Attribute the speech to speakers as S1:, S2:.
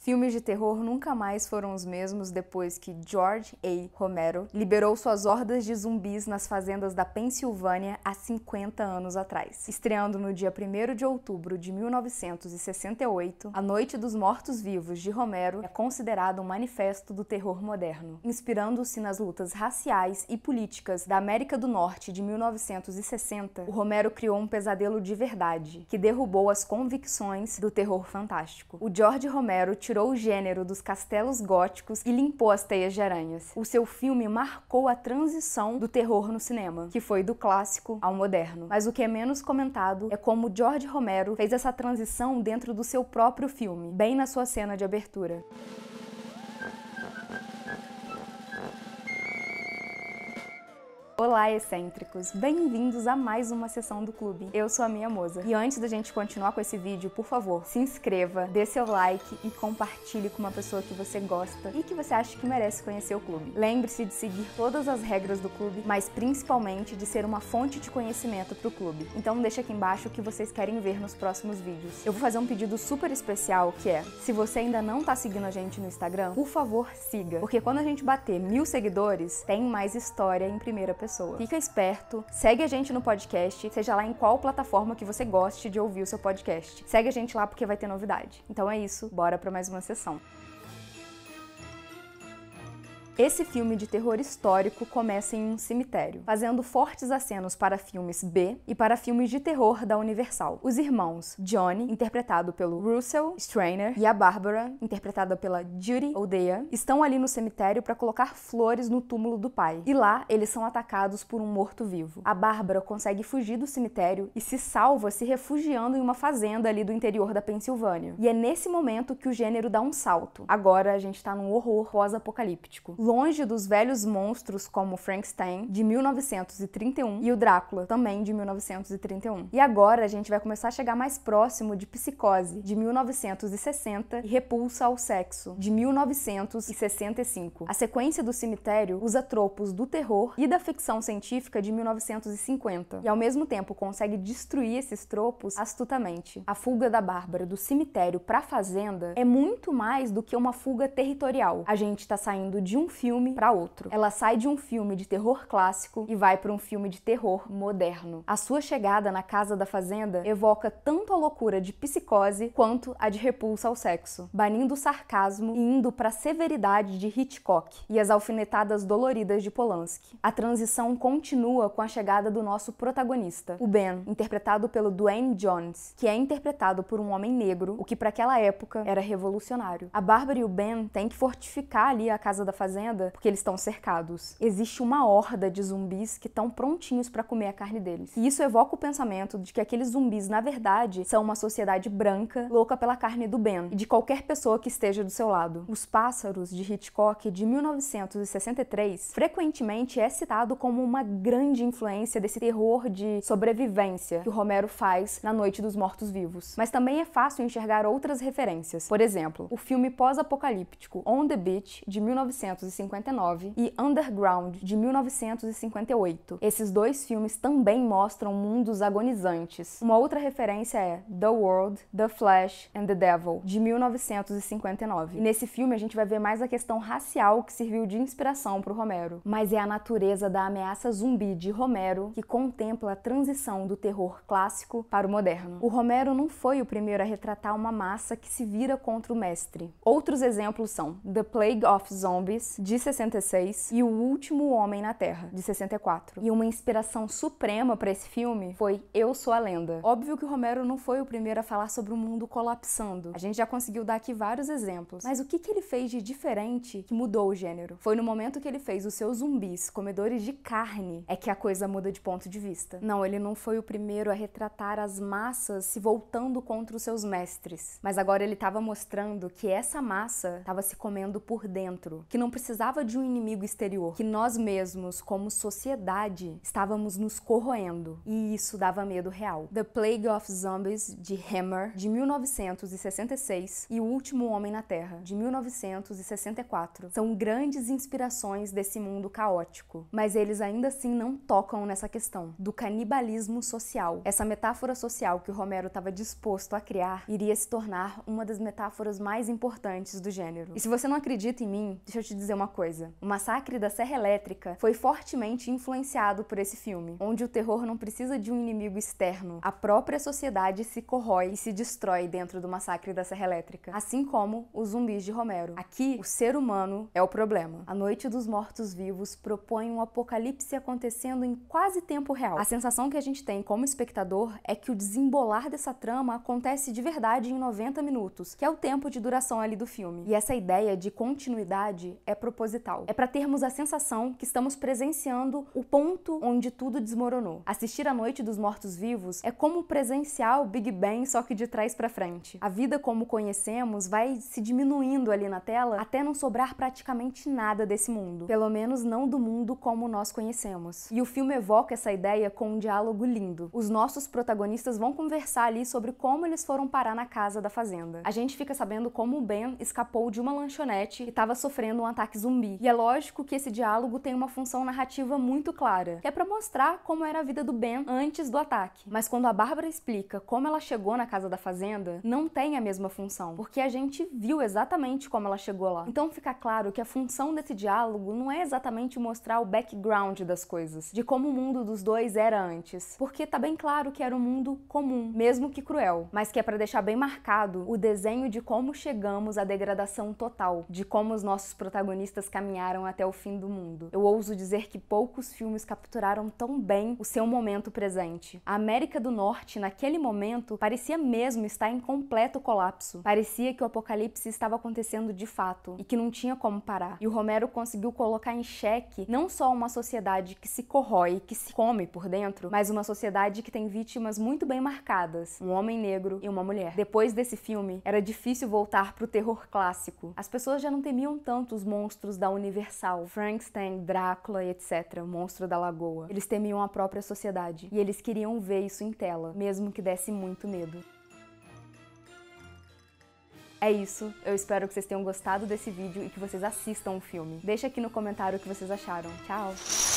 S1: Filmes de terror nunca mais foram os mesmos depois que George A. Romero liberou suas hordas de zumbis nas fazendas da Pensilvânia há 50 anos atrás. Estreando no dia 1º de outubro de 1968, A Noite dos Mortos-Vivos de Romero é considerado um manifesto do terror moderno, inspirando-se nas lutas raciais e políticas da América do Norte de 1960. O Romero criou um pesadelo de verdade, que derrubou as convicções do terror fantástico. O George Romero tirou o gênero dos castelos góticos e limpou as teias de aranhas. O seu filme marcou a transição do terror no cinema, que foi do clássico ao moderno. Mas o que é menos comentado é como George Romero fez essa transição dentro do seu próprio filme, bem na sua cena de abertura. Olá, excêntricos! Bem-vindos a mais uma sessão do clube. Eu sou a Mia Moza. E antes da gente continuar com esse vídeo, por favor, se inscreva, dê seu like e compartilhe com uma pessoa que você gosta e que você acha que merece conhecer o clube. Lembre-se de seguir todas as regras do clube, mas principalmente de ser uma fonte de conhecimento para o clube. Então deixa aqui embaixo o que vocês querem ver nos próximos vídeos. Eu vou fazer um pedido super especial, que é, se você ainda não tá seguindo a gente no Instagram, por favor, siga. Porque quando a gente bater 1000 seguidores, tem mais história em primeira pessoa. Fica esperto, segue a gente no podcast, seja lá em qual plataforma que você goste de ouvir o seu podcast. Segue a gente lá porque vai ter novidade. Então é isso, bora para mais uma sessão. Esse filme de terror histórico começa em um cemitério, fazendo fortes acenos para filmes B e para filmes de terror da Universal. Os irmãos Johnny, interpretado pelo Russell Strainer, e a Barbara, interpretada pela Judy O'Dea, estão ali no cemitério para colocar flores no túmulo do pai. E lá, eles são atacados por um morto-vivo. A Barbara consegue fugir do cemitério e se salva se refugiando em uma fazenda ali do interior da Pensilvânia. E é nesse momento que o gênero dá um salto. Agora a gente tá num horror pós-apocalíptico. Longe dos velhos monstros como Frankenstein, de 1931, e o Drácula, também de 1931. E agora a gente vai começar a chegar mais próximo de Psicose, de 1960, e Repulsa ao Sexo, de 1965. A sequência do cemitério usa tropos do terror e da ficção científica de 1950, e ao mesmo tempo consegue destruir esses tropos astutamente. A fuga da Bárbara do cemitério pra fazenda é muito mais do que uma fuga territorial. A gente tá saindo de um filme para outro. Ela sai de um filme de terror clássico e vai para um filme de terror moderno. A sua chegada na casa da fazenda evoca tanto a loucura de Psicose quanto a de Repulsa ao Sexo, banindo o sarcasmo e indo para a severidade de Hitchcock e as alfinetadas doloridas de Polanski. A transição continua com a chegada do nosso protagonista, o Ben, interpretado pelo Duane Jones, que é interpretado por um homem negro, o que para aquela época era revolucionário. A Bárbara e o Ben têm que fortificar ali a casa da fazenda porque eles estão cercados. Existe uma horda de zumbis que estão prontinhos para comer a carne deles. E isso evoca o pensamento de que aqueles zumbis, na verdade, são uma sociedade branca louca pela carne do Ben e de qualquer pessoa que esteja do seu lado. Os Pássaros, de Hitchcock, de 1963, frequentemente é citado como uma grande influência desse terror de sobrevivência que o Romero faz na Noite dos Mortos-Vivos. Mas também é fácil enxergar outras referências. Por exemplo, o filme pós-apocalíptico On the Beach, de 1959, e Underground, de 1958. Esses dois filmes também mostram mundos agonizantes. Uma outra referência é The World, The Flash and the Devil, de 1959. E nesse filme a gente vai ver mais a questão racial que serviu de inspiração para o Romero. Mas é a natureza da ameaça zumbi de Romero que contempla a transição do terror clássico para o moderno. O Romero não foi o primeiro a retratar uma massa que se vira contra o mestre. Outros exemplos são The Plague of Zombies, de 66, e O Último Homem na Terra, de 64. E uma inspiração suprema para esse filme foi Eu Sou a Lenda. Óbvio que o Romero não foi o primeiro a falar sobre o mundo colapsando. A gente já conseguiu dar aqui vários exemplos. Mas o que ele fez de diferente que mudou o gênero? Foi no momento que ele fez os seus zumbis comedores de carne é que a coisa muda de ponto de vista. Não, ele não foi o primeiro a retratar as massas se voltando contra os seus mestres. Mas agora ele estava mostrando que essa massa estava se comendo por dentro, que não precisava precisava de um inimigo exterior, que nós mesmos, como sociedade, estávamos nos corroendo, e isso dava medo real. The Plague of Zombies, de Hammer, de 1966, e O Último Homem na Terra, de 1964, são grandes inspirações desse mundo caótico, mas eles ainda assim não tocam nessa questão do canibalismo social. Essa metáfora social que o Romero estava disposto a criar iria se tornar uma das metáforas mais importantes do gênero. E se você não acredita em mim, deixa eu te dizer uma coisa. O Massacre da Serra Elétrica foi fortemente influenciado por esse filme, onde o terror não precisa de um inimigo externo. A própria sociedade se corrói e se destrói dentro do Massacre da Serra Elétrica, assim como os zumbis de Romero. Aqui, o ser humano é o problema. A Noite dos Mortos-Vivos propõe um apocalipse acontecendo em quase tempo real. A sensação que a gente tem como espectador é que o desembolar dessa trama acontece de verdade em 90 minutos, que é o tempo de duração ali do filme. E essa ideia de continuidade é proposital. É para termos a sensação que estamos presenciando o ponto onde tudo desmoronou. Assistir A Noite dos Mortos-Vivos é como presenciar o Big Bang, só que de trás para frente. A vida como conhecemos vai se diminuindo ali na tela até não sobrar praticamente nada desse mundo. Pelo menos não do mundo como nós conhecemos. E o filme evoca essa ideia com um diálogo lindo. Os nossos protagonistas vão conversar ali sobre como eles foram parar na casa da fazenda. A gente fica sabendo como o Ben escapou de uma lanchonete e estava sofrendo um ataque zumbi. E é lógico que esse diálogo tem uma função narrativa muito clara, que é para mostrar como era a vida do Ben antes do ataque. Mas quando a Bárbara explica como ela chegou na casa da fazenda, não tem a mesma função, porque a gente viu exatamente como ela chegou lá. Então fica claro que a função desse diálogo não é exatamente mostrar o background das coisas, de como o mundo dos dois era antes, porque tá bem claro que era um mundo comum, mesmo que cruel, mas que é para deixar bem marcado o desenho de como chegamos à degradação total, de como os nossos protagonistas caminharam até o fim do mundo. Eu ouso dizer que poucos filmes capturaram tão bem o seu momento presente. A América do Norte, naquele momento, parecia mesmo estar em completo colapso. Parecia que o apocalipse estava acontecendo de fato e que não tinha como parar. E o Romero conseguiu colocar em xeque não só uma sociedade que se corrói, que se come por dentro, mas uma sociedade que tem vítimas muito bem marcadas, um homem negro e uma mulher. Depois desse filme, era difícil voltar pro terror clássico. As pessoas já não temiam tanto os monstros da Universal, Frankenstein, Drácula e etc., o monstro da lagoa. Eles temiam a própria sociedade e eles queriam ver isso em tela, mesmo que desse muito medo. É isso, eu espero que vocês tenham gostado desse vídeo e que vocês assistam o filme. Deixa aqui no comentário o que vocês acharam. Tchau!